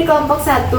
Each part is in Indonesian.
kelompok 1.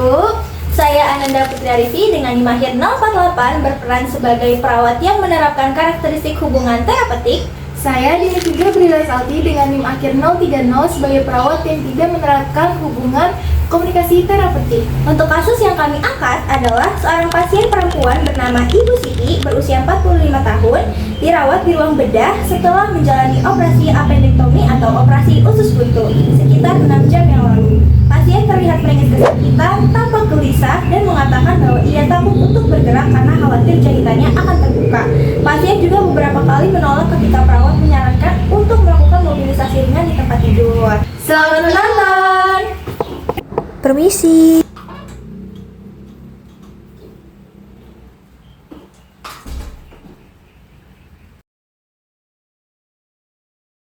Saya Ananda Putri Arifi dengan NIM akhir 048 berperan sebagai perawat yang menerapkan karakteristik hubungan terapeutik. Saya di 3 Brila Salti dengan NIM akhir 030 sebagai perawat yang tidak menerapkan hubungan komunikasi terapeutik. Untuk kasus yang kami angkat adalah seorang pasien perempuan bernama Ibu Siti berusia 45 tahun dirawat di ruang bedah setelah menjalani operasi appendektomi atau operasi usus buntu sekitar 6 jam yang lalu. Pasien terlihat menangis kesakitan, tampak gelisah dan mengatakan bahwa ia takut untuk bergerak karena khawatir jahitannya akan terbuka. Pasien juga beberapa kali menolak ketika perawat menyarankan untuk melakukan mobilisasi ringan di tempat tidur. Selamat menonton! Permisi.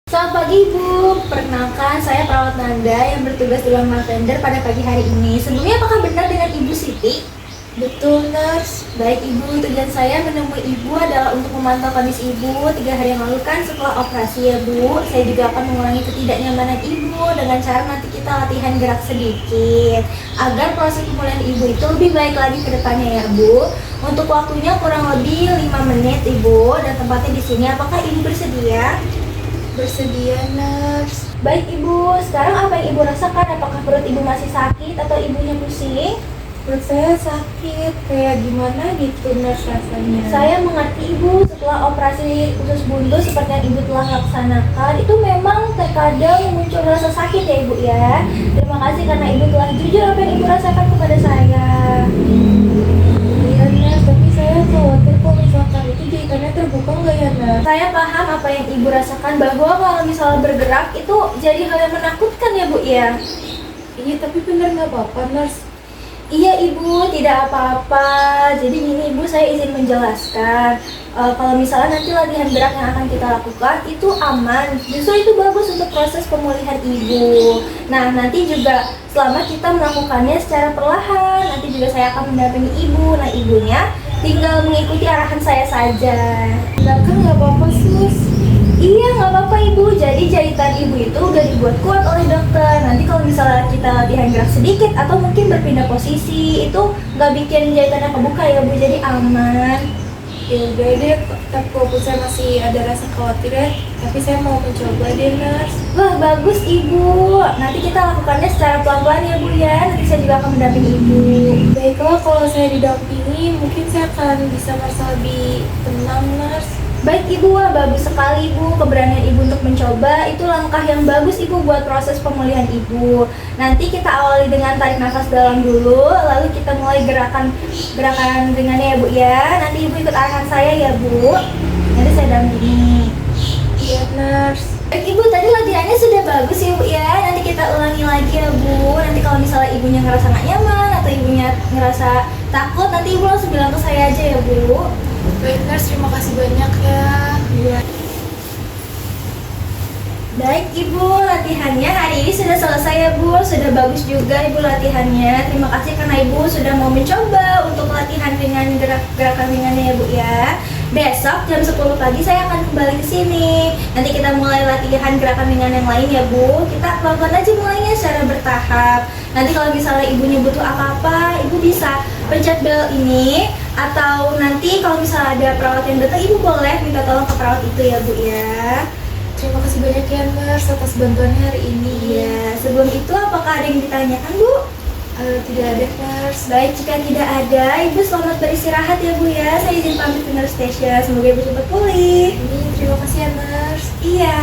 Selamat pagi Ibu, perkenalkan saya perawat Nanda yang bertugas di ruang lavender pada pagi hari ini. Sebelumnya apakah benar dengan Ibu Siti? Betul, Nurse. Baik Ibu, tujuan saya menemui Ibu adalah untuk memantau kondisi Ibu 3 hari yang lalu kan setelah operasi ya Bu. Saya juga akan mengurangi ketidaknyamanan Ibu dengan cara nanti kita latihan gerak sedikit agar proses pemulihan Ibu itu lebih baik lagi ke depannya ya Bu. Untuk waktunya kurang lebih 5 menit Ibu dan tempatnya di sini. Apakah Ibu bersedia? Bersedia, Nurse. Baik Ibu, sekarang apa yang Ibu rasakan? Apakah perut Ibu masih sakit atau Ibunya pusing? Perut saya sakit, kayak gimana gitu, Nurse, rasanya? Saya mengerti Ibu, setelah operasi usus buntu seperti yang Ibu telah laksanakan, itu memang terkadang muncul rasa sakit ya Ibu ya. Terima kasih karena Ibu telah jujur apa yang Ibu rasakan kepada saya. Iya, Nurse, tapi saya khawatir kalau misalkan itu jahitannya terbuka nggak ya, Nurse? Saya paham apa yang Ibu rasakan, bahwa kalau misalnya bergerak itu jadi hal yang menakutkan ya Bu ya. Iya, tapi benar nggak apa-apa, Nurse? Iya Ibu, tidak apa-apa. Jadi gini Ibu, saya izin menjelaskan. Kalau misalnya nanti latihan gerak yang akan kita lakukan itu aman, justru itu bagus untuk proses pemulihan Ibu. Nah nanti juga selama kita melakukannya secara perlahan, nanti juga saya akan mendampingi Ibu. Nah Ibunya tinggal mengikuti arahan saya saja. Bahkan nggak apa-apa, Sus. Iya nggak apa-apa Ibu, jadi jahitan Ibu itu udah dibuat kuat oleh dokter. Nanti kalau misalnya kita latihan gerak sedikit atau mungkin berpindah posisi, itu nggak bikin jahitannya kebuka ya Bu, jadi aman. Ya udah deh, tapi walaupun saya masih ada rasa khawatir ya, tapi saya mau mencoba deh, Nurse. Wah bagus Ibu, nanti kita lakukannya secara pelan-pelan ya Bu ya, nanti saya juga akan mendampingi Ibu. Baiklah, kalau saya didampingi, mungkin saya akan bisa merasa lebih tenang, Nurse. Baik Ibu, wah bagus sekali Ibu, keberanian Ibu untuk mencoba itu langkah yang bagus Ibu buat proses pemulihan Ibu. Nanti kita awali dengan tarik nafas dalam dulu, lalu kita mulai gerakan ringannya ya Bu ya. Nanti Ibu ikut arahan saya ya Bu, nanti saya dampingi. Iya, Nurse. Baik Ibu, tadi latihannya sudah bagus ya Bu ya, nanti kita ulangi lagi ya Bu. Nanti kalau misalnya Ibunya ngerasa nggak nyaman atau Ibunya ngerasa takut, nanti Ibu langsung bilang ke saya aja ya Bu. Baik, Nurse, terima kasih banyak ya. Iya. Baik Ibu, latihannya hari ini sudah selesai ya Bu. Sudah bagus juga Ibu latihannya. Terima kasih karena Ibu sudah mau mencoba untuk latihan dengan gerakan ringannya ya Bu ya. Besok jam 10 pagi saya akan kembali ke sini. Nanti kita mulai latihan gerakan ringan yang lain ya Bu. Kita pelan-pelan aja mulainya secara bertahap. Nanti kalau misalnya Ibunya butuh apa-apa, Ibu bisa pencet bel ini. Atau nanti kalau misalnya ada perawat yang datang, Ibu boleh minta tolong ke perawat itu ya Bu ya. Terima kasih banyak ya, Nurse, atas bantuannya hari ini. Iya, sebelum itu apakah ada yang ditanyakan Bu? Tidak ada, Nurse. Baik, jika tidak ada, Ibu selamat beristirahat ya Bu ya. Saya izin pamit ke nurse station, semoga Ibu cepat pulih. Terima kasih ya, Nurse. Iya.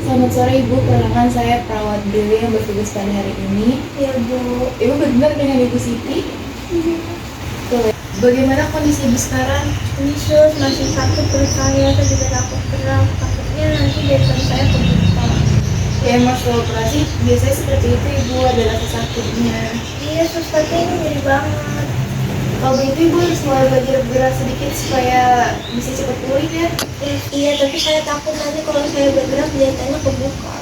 Selamat sore Ibu, perkenalkan saya perawat Dewi yang bertugas pada hari ini. Iya Bu. Ibu benar dengan Ibu Siti? Betul. Bagaimana kondisi Ibu sekarang? Sus, masih sakit perut saya juga takut gerak. Takutnya nanti jahitan saya kebuka. Ya emang setelah operasi biasanya seperti itu Ibu, ada rasa sakitnya. Iya Sus, tapi ini nyeri banget. Kalau begitu Ibu harus mulai belajar bergerak sedikit supaya bisa cepat pulih ya. Iya, tapi saya takut nanti kalau saya bergerak jahitannya kebuka.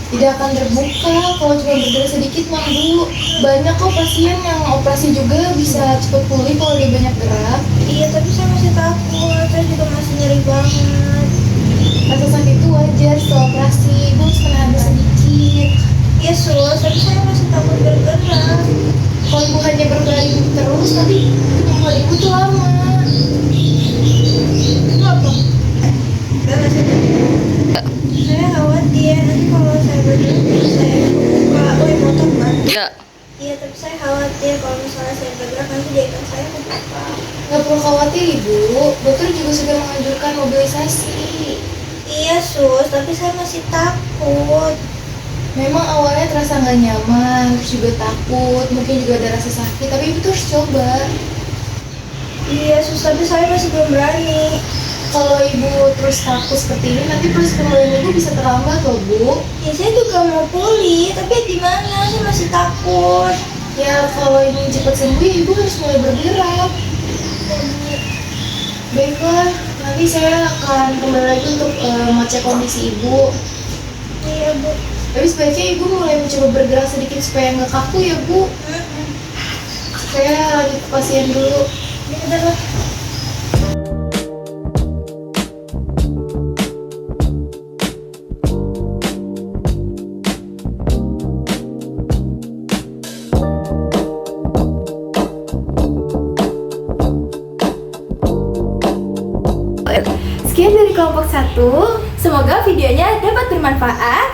tidak akan terbuka kalau cuma bergerak sedikit mah Bu. Banyak kok pasien yang operasi juga bisa cepat pulih kalau dia banyak gerak. Iya, tapi saya masih takut, saya juga masih nyeri banget. Rasa sakit itu wajar setelah operasi, Ibu harus menahan sedikit. Iya sus, tapi saya masih takut bergerak. Kalau Ibu hanya bergerak terus, nanti penyembuhan Ibu tuh lama. Itu apa? Saya khawatir nanti kalau saya bergerak saya kebuka. Oh, motor kan? Ya. Iya, tapi saya khawatir kalau misalnya saya bergerak nanti jahitan saya kebuka. Nggak perlu khawatir Ibu, dokter juga sudah menganjurkan mobilisasi. Iya sus, tapi saya masih takut. Memang awalnya terasa nggak nyaman, terus juga takut, mungkin juga ada rasa sakit, tapi Ibu tuh harus coba. Iya sus, tapi saya masih belum berani. Kalau Ibu terus takut seperti ini, nanti proses pemulihan Ibu bisa terlambat loh Bu. Ya saya juga mau pulih, tapi gimana? Saya masih takut. Ya kalau ingin cepat sembuh, Ibu harus mulai bergerak. Baiklah, nanti saya akan kembali lagi untuk mengecek kondisi Ibu. Iya bu. Tapi sebaiknya Ibu mulai mencoba bergerak sedikit supaya nggak kaku ya Bu. Saya lanjut ke pasien dulu. Ya udah lah. Sekian dari kelompok 1. Semoga videonya dapat bermanfaat.